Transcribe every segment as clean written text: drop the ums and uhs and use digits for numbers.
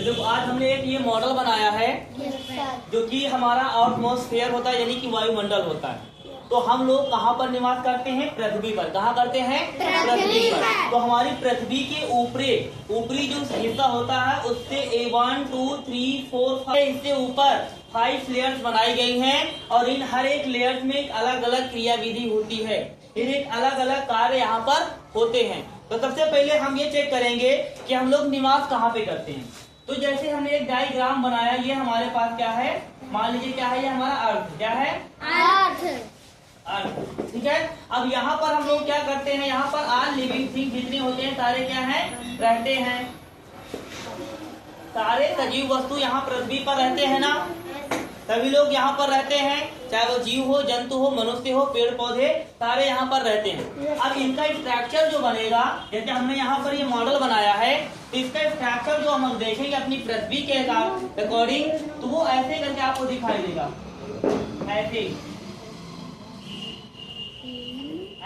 तो देखो आज हमने एक ये मॉडल बनाया है जो कि हमारा एटमॉस्फेयर होता है यानी कि वायुमंडल होता है। तो हम लोग कहाँ पर निवास करते हैं? पृथ्वी पर। कहाँ करते हैं? पृथ्वी पर। तो हमारी पृथ्वी के ऊपरी जो हिस्सा होता है उससे 1 2 3 4 5 इससे ऊपर 5 लेयर्स बनाई गई हैं और इन हर एक लेयर्स में एक अलग अलग क्रियाविधि होती है, फिर एक अलग अलग कार्य यहाँ पर होते हैं। तो सबसे पहले हम ये चेक करेंगे कि हम लोग निवास कहाँ पे करते हैं। तो जैसे हमने एक डायग्राम बनाया, ये हमारे पास क्या है, मान लीजिए क्या है, ये हमारा अर्थ। क्या है? अर्थ। ठीक है। अब यहाँ पर हम लोग क्या करते हैं, यहाँ पर ऑल लिविंग थिंग जितने होते हैं सारे क्या है, रहते हैं। सारे सजीव वस्तु यहाँ पृथ्वी पर रहते हैं ना, सभी लोग यहाँ पर रहते हैं, चाहे वो जीव हो, जंतु हो, मनुष्य हो, पेड़ पौधे, सारे यहाँ पर रहते हैं। अब इनका स्ट्रक्चर जो बनेगा, जैसे हमने यहाँ पर ये मॉडल बनाया है, तो इसका स्ट्रक्चर जो हम देखेंगे अपनी पृथ्वी के अकॉर्डिंग, तो वो ऐसे करके आपको दिखाई देगा।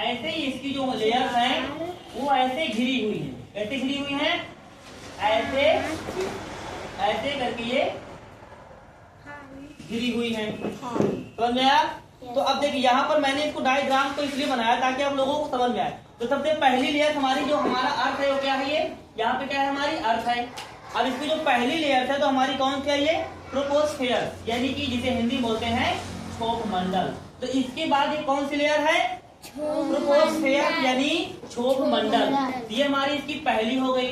ऐसे ही इसकी जो लेयर है वो ऐसे घिरी हुई है। कैसे घिरी हुई है? ऐसे करके ये घिरी हुई है। समझ में आया? तो अब देखिए यहाँ पर मैंने इसको डायग्राम को इसलिए बनाया ताकि आप लोगों को समझ में आए। तो सबसे पहली लेयर हमारी जो हमारा अर्थ है वो क्या है, ये यहाँ पे क्या है, हमारी अर्थ है। अब इसकी जो पहली लेयर है तो हमारी कौन सी है, ये ट्रोपोस्फेयर, यानी कि जिसे हिंदी बोलते हैं क्षोभ मंडल। तो इसके बाद ये कौन सी लेयर है? ट्रोपोस्फेयर यानी क्षोभ मंडल। ये हमारी इसकी पहली हो गई।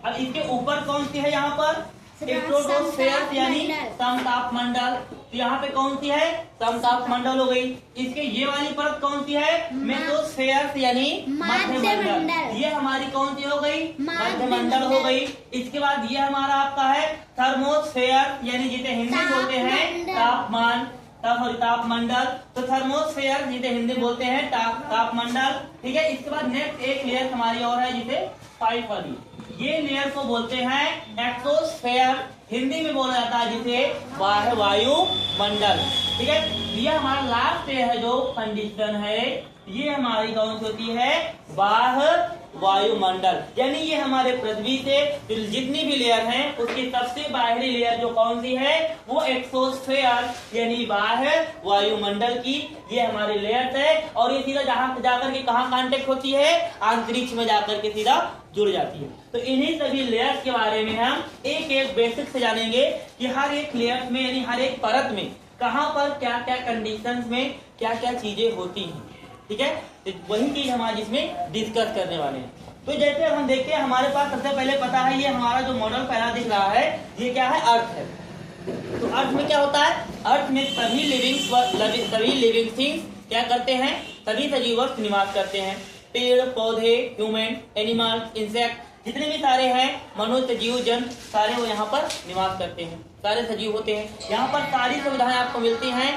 अब इसके ऊपर कौन सी है, यहाँ पर स्ट्रेटोस्फेयर यानी समताप मंडल। तो यहाँ पे कौन सी है, समताप मंडल हो गई। इसके ये वाली परत कौन सी है, मेसोस्फेयर यानी मध्य मंडल। ये हमारी कौन सी हो गई, मध्य मंडल हो गई। इसके बाद ये हमारा आपका है थर्मोस्फेयर, यानी जिसे हिंदी बोलते हैं तापमान, तापमंडल। तो थर्मोस्फेयर जिसे हिंदी बोलते हैं तापमंडल। ठीक है। इसके बाद नेक्स्ट एक लेयर हमारी और है जिसे पाइप वाली, ये लेयर को बोलते हैं एक्सोस्फेयर, हिंदी में बोला जाता है जिसे बाह्य वायुमंडल। ठीक है। ये हमारा लास्ट है जो कंडीशन है, ये हमारी कौन सी होती है, बाह्य वायुमंडल। यानी ये हमारे पृथ्वी से जितनी भी लेयर हैं उसकी सबसे बाहरी लेयर जो कौन सी है, वो एक्सोस्फेयर यानी बाह्य वायुमंडल की ये हमारी लेयर है। और ये सीधा जहां जाकर के कहाँ कांटेक्ट होती है, अंतरिक्ष में जाकर के सीधा जुड़ जाती है। तो इन्हीं सभी लेयर्स के बारे में हम एक एक बेसिक से जानेंगे कि हर एक लेयर में यानी हर एक परत में कहाँ पर क्या क्या कंडीशंस में क्या क्या चीजें होती हैं। ठीक है। तो वही चीज हम आज इसमें डिस्कस करने वाले हैं। तो जैसे हम देखते हैं हमारे पास सबसे पहले पता है, ये हमारा जो मॉडल पहला दिख रहा है ये क्या है, अर्थ है। तो अर्थ में क्या होता है, अर्थ में सभी लिविंग थिंग्स क्या करते हैं, सभी सजीव वस्तु निवास करते हैं। पेड़ पौधे, ह्यूमन, एनिमल्स, इंसेक्ट, जितने भी सारे हैं, मनुष्य, जीव जंतु, सारे वो यहाँ पर निवास करते हैं, सारे सजीव होते हैं। यहाँ पर सारी सुविधाएं आपको मिलती हैं,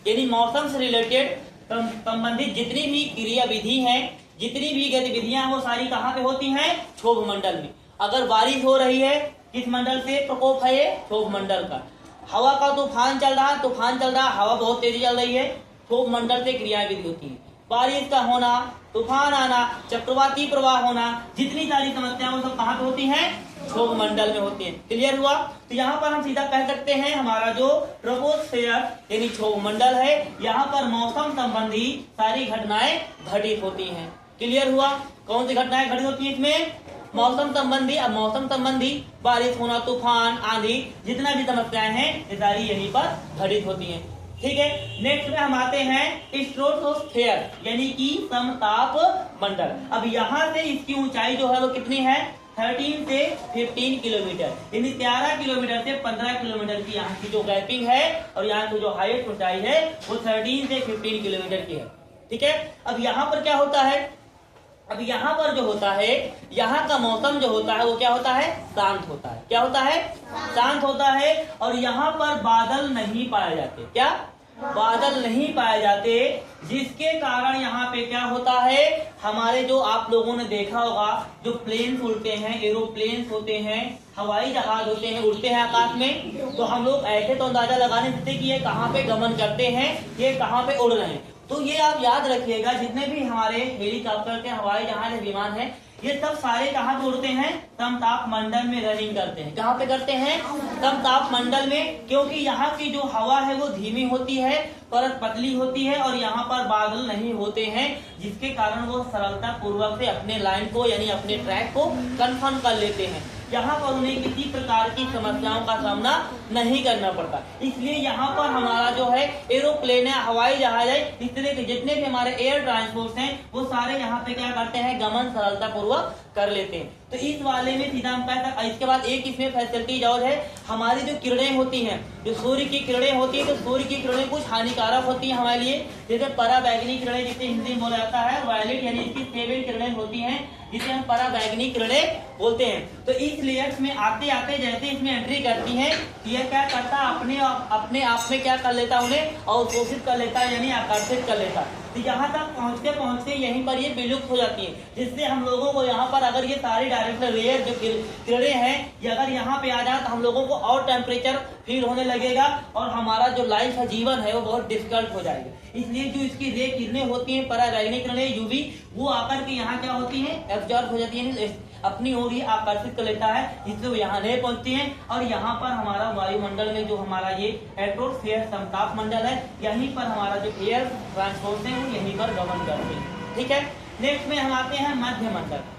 यानी मौसम से रिलेटेड संबंधित जितनी भी क्रियाविधि हैं, जितनी भी गतिविधियां वो सारी कहाँ पे होती हैं, क्षोभ मंडल में। अगर बारिश हो रही है, किस मंडल से प्रकोप है, ये क्षोभ मंडल का। हवा का तूफान चल रहा, हवा बहुत तेजी चल रही है, क्षोभ मंडल से क्रियाविधि होती है। बारिश का होना, तूफान आना, चक्रवाती प्रवाह होना, जितनी सारी समस्याएं वो सब कहाँ पे होती हैं, क्षोभ मंडल में होती हैं। क्लियर हुआ? तो यहाँ पर हम सीधा कह सकते हैं हमारा जो ट्रोपोस्फेयर यानी क्षोभ मंडल है, यहाँ पर मौसम संबंधी सारी घटनाएं घटित होती हैं। क्लियर हुआ? कौन सी घटनाएं घटित होती है इसमें, मौसम संबंधी। अब मौसम संबंधी बारिश होना, तूफान, आंधी, जितना भी समस्याएं हैं ये सारी यहीं पर घटित होती हैं। ठीक है। नेक्स्ट में हम आते हैं स्ट्रेटोस्फेयर यानी कि समताप मंडल। अब यहाँ से इसकी ऊंचाई जो है वो कितनी है, 13 से 15 किलोमीटर, यानी 13 किलोमीटर से 15 किलोमीटर की यहाँ की जो गैपिंग है और यहाँ की जो हाईएस्ट ऊंचाई है वो 13 से 15 किलोमीटर की है। ठीक है। अब यहाँ पर क्या होता है, अब यहाँ पर जो होता है, यहाँ का मौसम जो होता है वो क्या होता है, शांत होता है। क्या होता है, शांत होता है। और यहाँ पर बादल नहीं पाए जाते। क्या, बादल नहीं पाए जाते, जिसके कारण यहाँ पे क्या होता है, हमारे जो आप लोगों ने देखा होगा जो प्लेन्स उड़ते हैं, एरोप्लेन्स होते हैं, हवाई जहाज होते हैं, उड़ते हैं आकाश में, तो हम लोग ऐसे तो अंदाजा लगाने सकते कि ये कहाँ पे गमन करते हैं, ये कहाँ पे उड़ रहे हैं। तो ये आप याद रखिएगा, जितने भी हमारे हेलीकॉप्टर के, हवाई जहाज, विमान है, ये सब सारे कहाँ पे उड़ते हैं? समताप मंडल में रनिंग करते हैं। कहाँ पे करते हैं? समताप मंडल में, क्योंकि यहाँ की जो हवा है वो धीमी होती है, परत पतली होती है और यहाँ पर बादल नहीं होते हैं, जिसके कारण वो सरलता पूर्वक से अपने लाइन को यानी अपने ट्रैक को कंफर्म कर लेते हैं। यहाँ पर उन्हें किसी प्रकार की समस्याओं का सामना नहीं करना पड़ता। इसलिए यहाँ पर हमारा जो है एरोप्लेन है, हवाई जहाज है, इस तरह के जितने भी हमारे एयर ट्रांसपोर्ट हैं वो सारे यहाँ पे क्या करते हैं? गमन सरलता पूर्वक कर लेते हैं। तो इस वाले में सीधा हम कहते हैं। इसके बाद एक इसमें फैसिलिटी और है, हमारी जो किरणें होती हैं, जो सूर्य की किरणें होती है, तो सूर्य की किरणें कुछ हानिकारक होती है हमारे लिए, जैसे पराबैंगनी किरणें जिसे हिंदी में बोला जाता है, वायलेट यानी इसकी 7 किरणें होती हैं जिसे हम पराबैंगनी किरणें बोलते हैं। तो इस लेयर्स में आते आते जैसे इसमें एंट्री करती हैं, यह क्या करता है? अपने आप में क्या कर लेता है? उन्हें अवशोषित कर लेता है यानी आकर्षित कर लेता है। तो यहाँ तक पहुँचते पहुँचते यहीं पर ये विलुप्त हो जाती है, जिससे हम लोगों को यहाँ पर अगर ये सारी डायरेक्ट रेयर जो किरणें हैं ये अगर यहाँ पे आ जाए तो हम लोगों को और टेम्परेचर फील होने लगेगा और हमारा जो लाइफ है, जीवन है, वो बहुत डिफिकल्ट हो जाएगा। इसलिए जो इसकी रे किरणें होती हैं, पराबैंगनी किरणें यूवी, वो आकर के यहाँ क्या होती हैं? एब्जॉर्ब हो जाती है, अपनी ओर ही आकर्षित कर लेता है, जिससे वो यहाँ नहीं पहुंचती है। और यहाँ पर हमारा वायुमंडल में जो हमारा ये एट्मॉस्फेयर समताप मंडल है, यहीं पर हमारा जो एयर ट्रांसपोर्ट है वो यहीं पर गमन करते हैं। ठीक है, नेक्स्ट में हम आते हैं मध्य मंडल।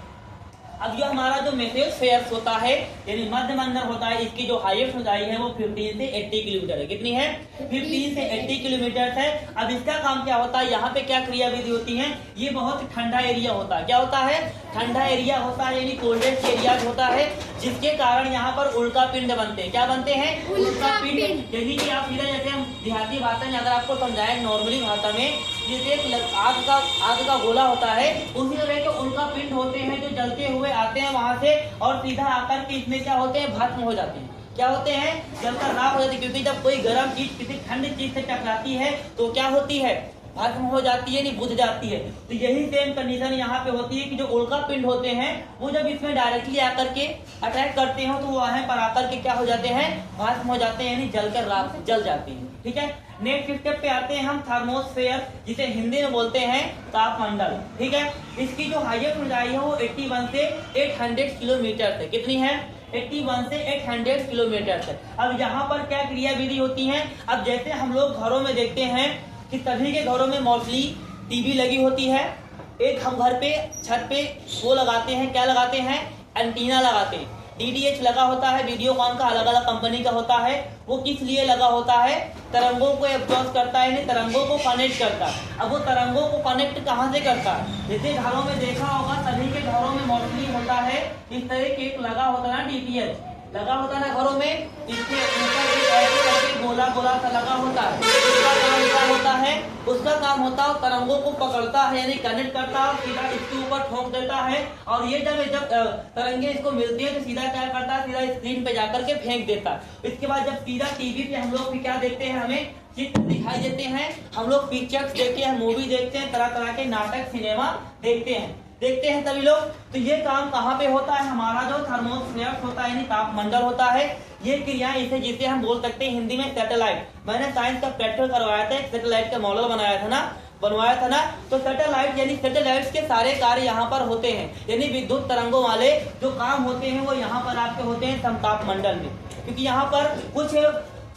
अब जो हमारा जो मेसोस्फेयर होता है यानी मध्य मंडल होता है, इसकी जो हाईएस्ट ऊंचाई है वो 15 से 80 किलोमीटर है। कितनी है? 15 से 80 किलोमीटर है। अब इसका काम क्या होता है? यहाँ पे क्या क्रियाविधि होती है? ये बहुत ठंडा एरिया होता है। क्या होता है? ठंडा एरिया होता है यानी कोल्डेस्ट एरिया होता है, जिसके कारण यहाँ पर उल्का पिंड बनते हैं। क्या बनते हैं? उल्का पिंड। यदि कि आप सीधा जैसे हम देहाती भाषा में अगर आपको समझाएं नॉर्मली भाषा में, जैसे एक आग का गोला होता है, उसी तरह के उल्का पिंड होते हैं जो जलते हुए आते हैं वहां से और सीधा आकर के इसमें क्या होते हैं? भस्म हो जाते हैं। क्या होते हैं? जलकर राख हो जाती है, क्योंकि जब कोई गर्म चीज किसी ठंडी चीज से टकराती है तो क्या होती है? भस्म हो जाती है, नहीं बुझ जाती है। तो यही सेम कंडीशन यहाँ पे होती है कि जो उल्का पिंड होते हैं वो जब इसमें डायरेक्टली आकर के अटैक करते हैं तो वो वहां पर आकर के क्या हो जाते हैं? भस्म हो जाते हैं, यानी जलकर राख जल जाती है। ठीक है, नेक्स्ट स्टेप पे आते हैं हम थर्मोस्फेयर, जिसे हिंदी में बोलते हैं तापमंडल। ठीक है, इसकी जो हाईएस्ट ऊंचाई है वो 81 से 800 किलोमीटर है। कितनी है? 81 से 800 किलोमीटर है। अब यहाँ पर क्या क्रियाविधि होती है? अब जैसे हम लोग घरों में देखते हैं कि सभी के घरों में मोस्टली टीवी लगी होती है, एक हम घर पे छत पे वो लगाते हैं, क्या लगाते हैं? एंटीना लगाते हैं। DTH लगा होता है, वीडियोकॉन का अलग अलग कंपनी का होता है। वो किस लिए लगा होता है? तरंगों को एब्जॉर्ब करता है, यानी तरंगों को कनेक्ट करता है। अब वो तरंगों को कनेक्ट कहाँ से करता है? जैसे घरों में देखा होगा, सभी के घरों में मोस्टली होता है इस तरह के एक लगा होता है ना, DTH लगा होता है ना घरों में, इसके ऊपर एक ऐसे करके गोला गोला सा लगा होता है। उसका काम क्या होता है? उसका काम होता है तरंगों को पकड़ता है यानी कनेक्ट करता है, सीधा इसके ऊपर ठोक देता है और ये जब तरंगे इसको मिलती है तो सीधा क्या करता है? सीधा स्क्रीन पे जाकर के फेंक देता है। इसके बाद जब सीधा टीवी पे हम लोग क्या देखते हैं? हमें चित्र दिखाई देते हैं, हम लोग पिक्चर्स देखते हैं, मूवी देखते हैं, तरह तरह के नाटक, सिनेमा देखते हैं सभी लोग। तो ये काम कहाँ पे होता है? हमारा जो थर्मोस्फेयर होता है यानी तापमंडल होता है। ये क्रिया इसे जिसे हम बोल सकते हैं हिंदी में सैटेलाइट। मैंने साइंस का प्रैक्टिकल करवाया था, एक सैटेलाइट का मॉडल बनवाया था ना, तो सैटेलाइट यानी सैटेलाइट्स के सारे कार्य यहाँ पर होते हैं, यानी विद्युत तरंगों वाले जो काम होते हैं वो यहाँ पर आपके होते हैं समताप मंडल में। क्योंकि यहाँ पर कुछ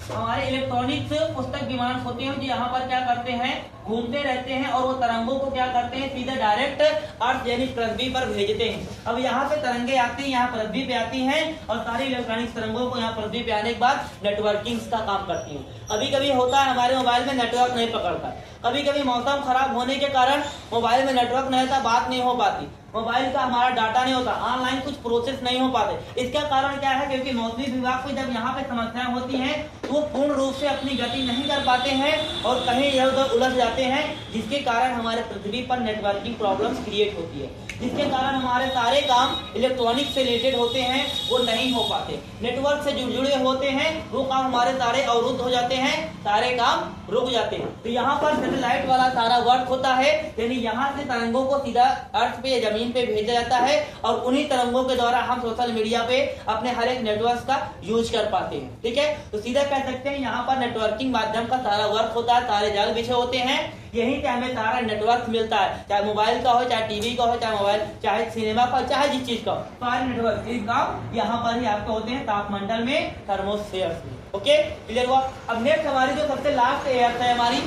हमारे इलेक्ट्रॉनिक्स पुस्तक विमान होते हैं जो यहाँ पर क्या करते हैं? घूमते रहते हैं और वो तरंगों को क्या करते हैं? सीधे डायरेक्ट अर्थ यानी पृथ्वी पर भेजते हैं। अब यहाँ पे तरंगे आती हैं, यहाँ पृथ्वी पे आती हैं और सारी इलेक्ट्रॉनिक्स तरंगों को यहाँ पृथ्वी पे आने के बाद नेटवर्किंग का काम करती हैं। कभी कभी होता है हमारे मोबाइल में नेटवर्क नहीं पकड़ता, कभी कभी मौसम खराब होने के कारण मोबाइल में नेटवर्क नहीं होता, बात नहीं हो पाती, मोबाइल का हमारा डाटा नहीं होता, ऑनलाइन कुछ प्रोसेस नहीं हो पाते। इसका कारण क्या है? क्योंकि मौसमी विभाग को जब यहाँ पे समस्याएं होती हैं तो वो पूर्ण रूप से अपनी गति नहीं कर पाते हैं और कहीं इधर उधर उलझ जाते हैं, जिसके कारण हमारे पृथ्वी पर नेटवर्किंग प्रॉब्लम्स क्रिएट होती है, जिसके कारण हमारे सारे काम इलेक्ट्रॉनिक से रिलेटेड होते हैं वो नहीं हो पाते। नेटवर्क से जुड़े होते हैं वो काम हमारे सारे अवरुद्ध हो जाते हैं, सारे काम रुक जाते हैं। तो यहाँ पर सैटेलाइट वाला सारा वर्क होता है, यानी यहाँ से तरंगों को सीधा अर्थ पे जमीन जमीन पे भेजा जाता है और उन्हीं तरंगों के द्वारा हम सोशल मीडिया पे अपने हर एक नेटवर्क का यूज कर पाते हैं। ठीक है, तो सीधा कह सकते हैं यहाँ पर नेटवर्किंग माध्यम का सारा वर्क होता है, सारे जाल बिछे होते हैं, यहीं से हमें सारा नेटवर्क मिलता है, चाहे मोबाइल का हो, चाहे टीवी का हो, चाहे मोबाइल, चाहे सिनेमा का, चाहे जिस चीज का हो, सारे नेटवर्क काम यहाँ पर ही आपके होते हैं तापमंडल में, थर्मोस्फेयर में। ओके, क्लियर हुआ। अब नेक्स्ट हमारी जो सबसे लास्ट एयर है, हमारी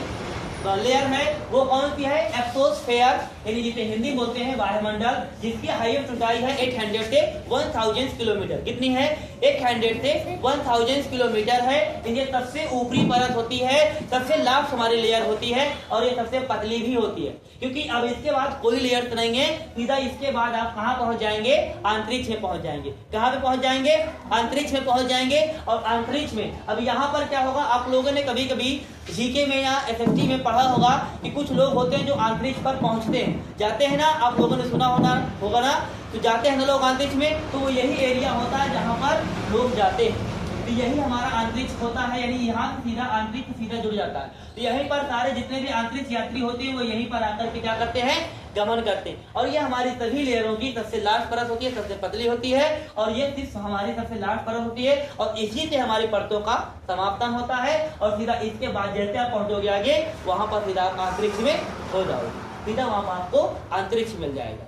लेयर है, वो कौन सी है? एप्सोस्फेयर, यानी जिसे हिंदी बोलते हैं वायुमंडल, जिसकी हाईएस्ट ऊंचाई है 800 से 1000 किलोमीटर। कितनी है? 800 से 1000 किलोमीटर है। ये सबसे ऊपरी परत होती है, सबसे लास्ट हमारी लेयर होती है और ये सबसे पतली भी होती है, क्योंकि अब इसके बाद कोई लेयर नहीं है। सीधा इसके बाद आप कहाँ पहुंच जाएंगे? अंतरिक्ष में पहुंच जाएंगे। कहाँ पे पहुंच जाएंगे? अंतरिक्ष में पहुंच जाएंगे। और अंतरिक्ष में अब यहाँ पर क्या होगा, आप लोगों ने कभी कभी जीके में या एसएसटी में पढ़ा होगा कि कुछ लोग होते हैं जो अंतरिक्ष पर पहुंचते हैं, जाते हैं ना, आप लोगों ने सुना होगा ना, तो जाते हैं ना लोग अंतरिक्ष में, तो वो यही एरिया होता है जहाँ पर लोग जाते हैं। तो यही हमारा अंतरिक्ष होता है, यानी यहाँ सीधा अंतरिक्ष सीधा जुड़ जाता है। तो यहीं पर सारे जितने भी अंतरिक्ष यात्री होते हैं वो यहीं पर आकर के क्या करते हैं? गमन करते हैं। और ये हमारी सभी लेयरों की सबसे लास्ट परत होती है, सबसे पतली होती है, और ये सिर्फ हमारी सबसे लास्ट परत होती है, और इसी से हमारी परतों का समापन होता है। और सीधा इसके बाद जैसे आप पहुंचोगे आगे, वहां पर सीधा अंतरिक्ष में हो जाओगे, सीधा वहां पर आपको अंतरिक्ष मिल जाएगा।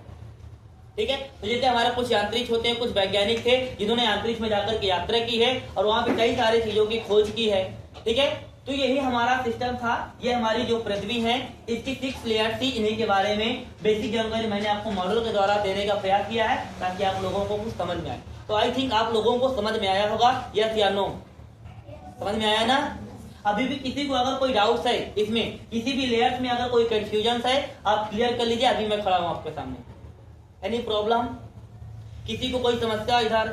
ठीक है, तो जैसे हमारे कुछ अंतरिक्ष होते हैं, कुछ वैज्ञानिक थे जिन्होंने अंतरिक्ष में जाकर के यात्रा की है और वहां पे कई सारी चीजों की खोज की है। ठीक है, तो यही हमारा सिस्टम था। ये हमारी जो पृथ्वी है, इसकी 6 लेयर थी। इन्हीं के बारे में बेसिक जानकारी मैंने आपको मॉडल के द्वारा देने का प्रयास किया है ताकि आप लोगों को कुछ समझ में आए। तो आई थिंक आप लोगों को समझ में आया होगा, यस या नो? समझ में आया ना? अभी भी किसी को अगर कोई डाउट है इसमें, किसी भी लेयर्स में अगर कोई कंफ्यूजन है, आप क्लियर कर लीजिए। अभी मैं खड़ा हूं आपके सामने। Any problem? किसी को कोई समस्या इधर?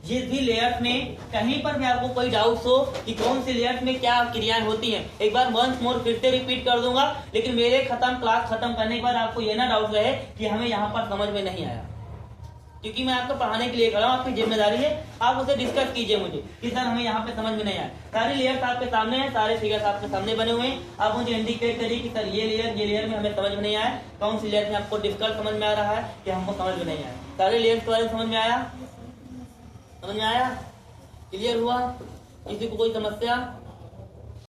जिस भी लेयर्स में कहीं पर भी आपको कोई डाउट हो कि कौन सी लेयर्स में क्या क्रियाएं होती हैं, एक बार वंस मोर फिर से रिपीट कर दूंगा, लेकिन मेरे क्लास खत्म करने के बाद आपको ये ना डाउट रहे कि हमें यहाँ पर समझ में नहीं आया, क्योंकि मैं आपको पढ़ाने के लिए खड़ा हूँ, आपकी जिम्मेदारी है आप उसे डिस्कस कीजिए मुझे कि सर हमें यहाँ पे समझ में नहीं आया। सारी लेयर्स आपके सामने है, सारे फिगर्स आपके सामने बने हुए हैं, आप मुझे इंडिकेट करिए कि सर ये लेयर में हमें समझ में नहीं आया, कौन सी लेयर में आपको डिफिकल्ट समझ में आ रहा है कि हमको समझ में नहीं आया। सारे लेयर्स के बारे में समझ में आया? समझ में आया? क्लियर हुआ? किसी को कोई समस्या?